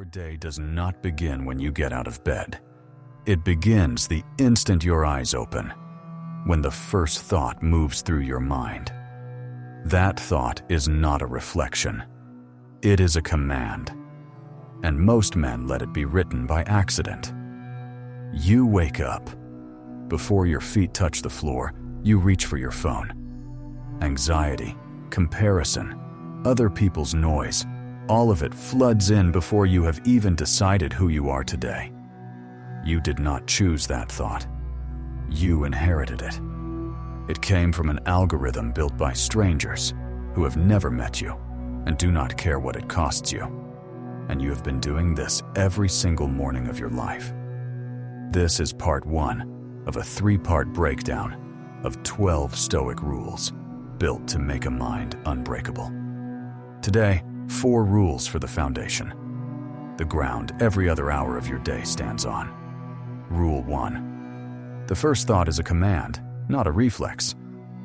Your day does not begin when you get out of bed. It begins the instant your eyes open, when the first thought moves through your mind. That thought is not a reflection. It is a command, and most men let it be written by accident. You wake up. Before your feet touch the floor, you reach for your phone. Anxiety, comparison, other people's noise, all of it floods in before you have even decided who you are today. You did not choose that thought. You inherited it. It came from an algorithm built by strangers who have never met you and do not care what it costs you. And you have been doing this every single morning of your life. This is part 1 of a 3-part breakdown of 12 Stoic rules built to make a mind unbreakable. Today, 4 rules for the foundation, the ground every other hour of your day stands on. Rule 1. The first thought is a command, not a reflex.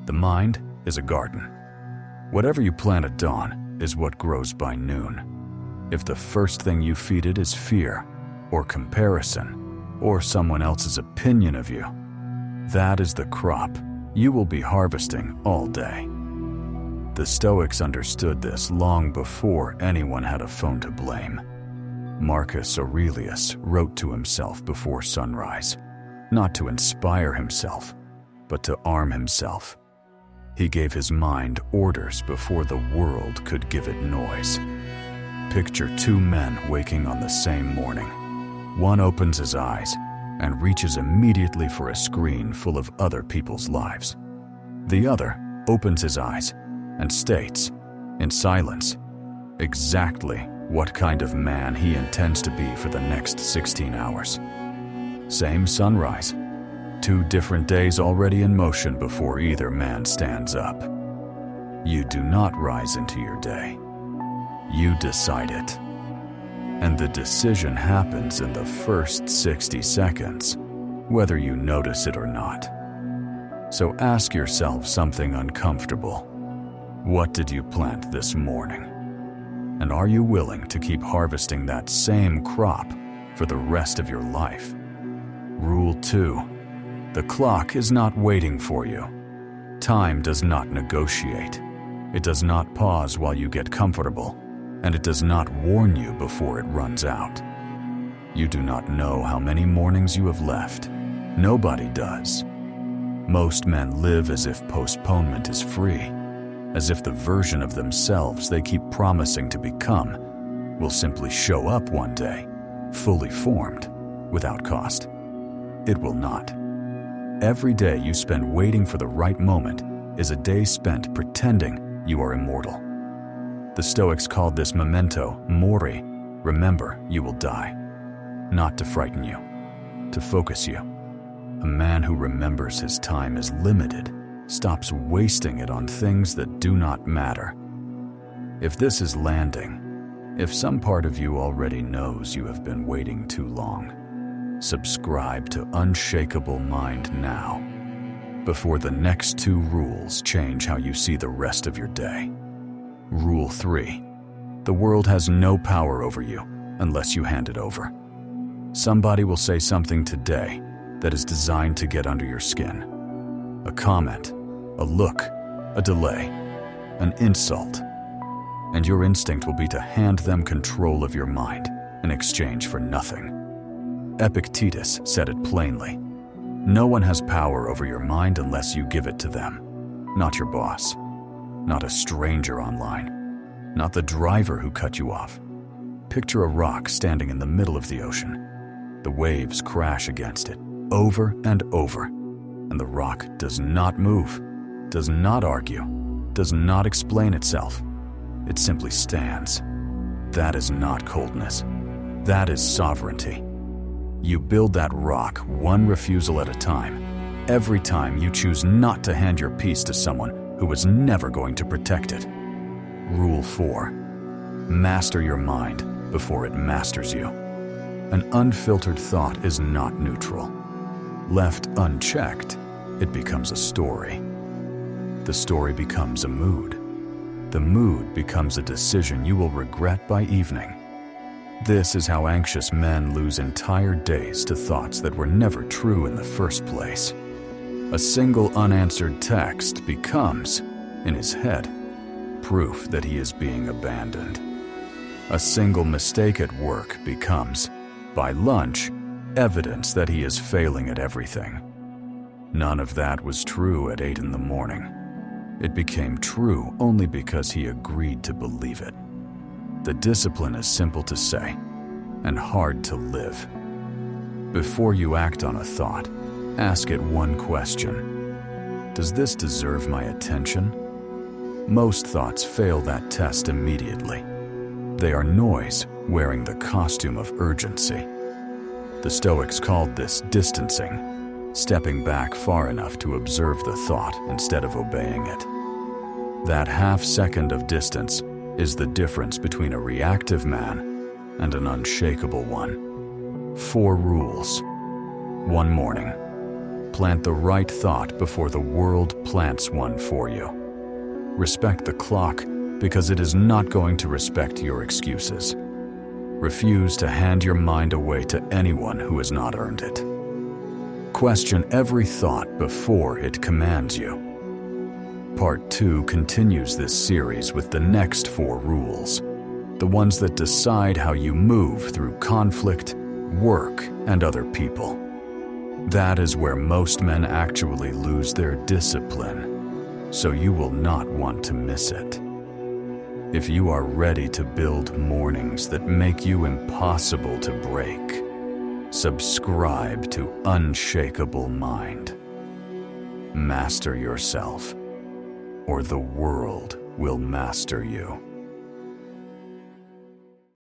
The mind is a garden. Whatever you plant at dawn is what grows by noon. If the first thing you feed it is fear, or comparison, or someone else's opinion of you, that is the crop you will be harvesting all day. The Stoics understood this long before anyone had a phone to blame. Marcus Aurelius wrote to himself before sunrise, not to inspire himself, but to arm himself. He gave his mind orders before the world could give it noise. Picture 2 men waking on the same morning. One opens his eyes and reaches immediately for a screen full of other people's lives. The other opens his eyes and states, in silence, exactly what kind of man he intends to be for the next 16 hours. Same sunrise, 2 different days already in motion before either man stands up. You do not rise into your day. You decide it. And the decision happens in the first 60 seconds, whether you notice it or not. So ask yourself something uncomfortable. What did you plant this morning? And are you willing to keep harvesting that same crop for the rest of your life? Rule 2. The clock is not waiting for you. Time does not negotiate. It does not pause while you get comfortable, and it does not warn you before it runs out. You do not know how many mornings you have left. Nobody does. Most men live as if postponement is free, as if the version of themselves they keep promising to become will simply show up one day, fully formed, without cost. It will not. Every day you spend waiting for the right moment is a day spent pretending you are immortal. The Stoics called this memento mori, remember you will die. Not to frighten you, to focus you. A man who remembers his time is limited stops wasting it on things that do not matter. If this is landing, if some part of you already knows you have been waiting too long, subscribe to Unshakable Mind now, before the next 2 rules change how you see the rest of your day. Rule 3. The world has no power over you unless you hand it over. Somebody will say something today that is designed to get under your skin. A comment, a look, a delay, an insult. And your instinct will be to hand them control of your mind in exchange for nothing. Epictetus said it plainly. No one has power over your mind unless you give it to them. Not your boss, not a stranger online, not the driver who cut you off. Picture a rock standing in the middle of the ocean. The waves crash against it over and over, and the rock does not move, does not argue, does not explain itself. It simply stands. That is not coldness. That is sovereignty. You build that rock one refusal at a time, every time you choose not to hand your peace to someone who was never going to protect it. Rule 4. Master your mind before it masters you. An unfiltered thought is not neutral. Left unchecked, it becomes a story. The story becomes a mood. The mood becomes a decision you will regret by evening. This is how anxious men lose entire days to thoughts that were never true in the first place. A single unanswered text becomes, in his head, proof that he is being abandoned. A single mistake at work becomes, by lunch, evidence that he is failing at everything. None of that was true at 8 in the morning. It became true only because he agreed to believe it. The discipline is simple to say and hard to live. Before you act on a thought, ask it one question. Does this deserve my attention? Most thoughts fail that test immediately. They are noise wearing the costume of urgency. The Stoics called this distancing, stepping back far enough to observe the thought instead of obeying it. That half second of distance is the difference between a reactive man and an unshakable one. 4 rules. One morning, plant the right thought before the world plants one for you. Respect the clock because it is not going to respect your excuses. Refuse to hand your mind away to anyone who has not earned it. Question every thought before it commands you. Part 2 continues this series with the next 4 rules, the ones that decide how you move through conflict, work, and other people. That is where most men actually lose their discipline, so you will not want to miss it. If you are ready to build mornings that make you impossible to break, subscribe to Unshakable Mind. Master yourself, or the world will master you.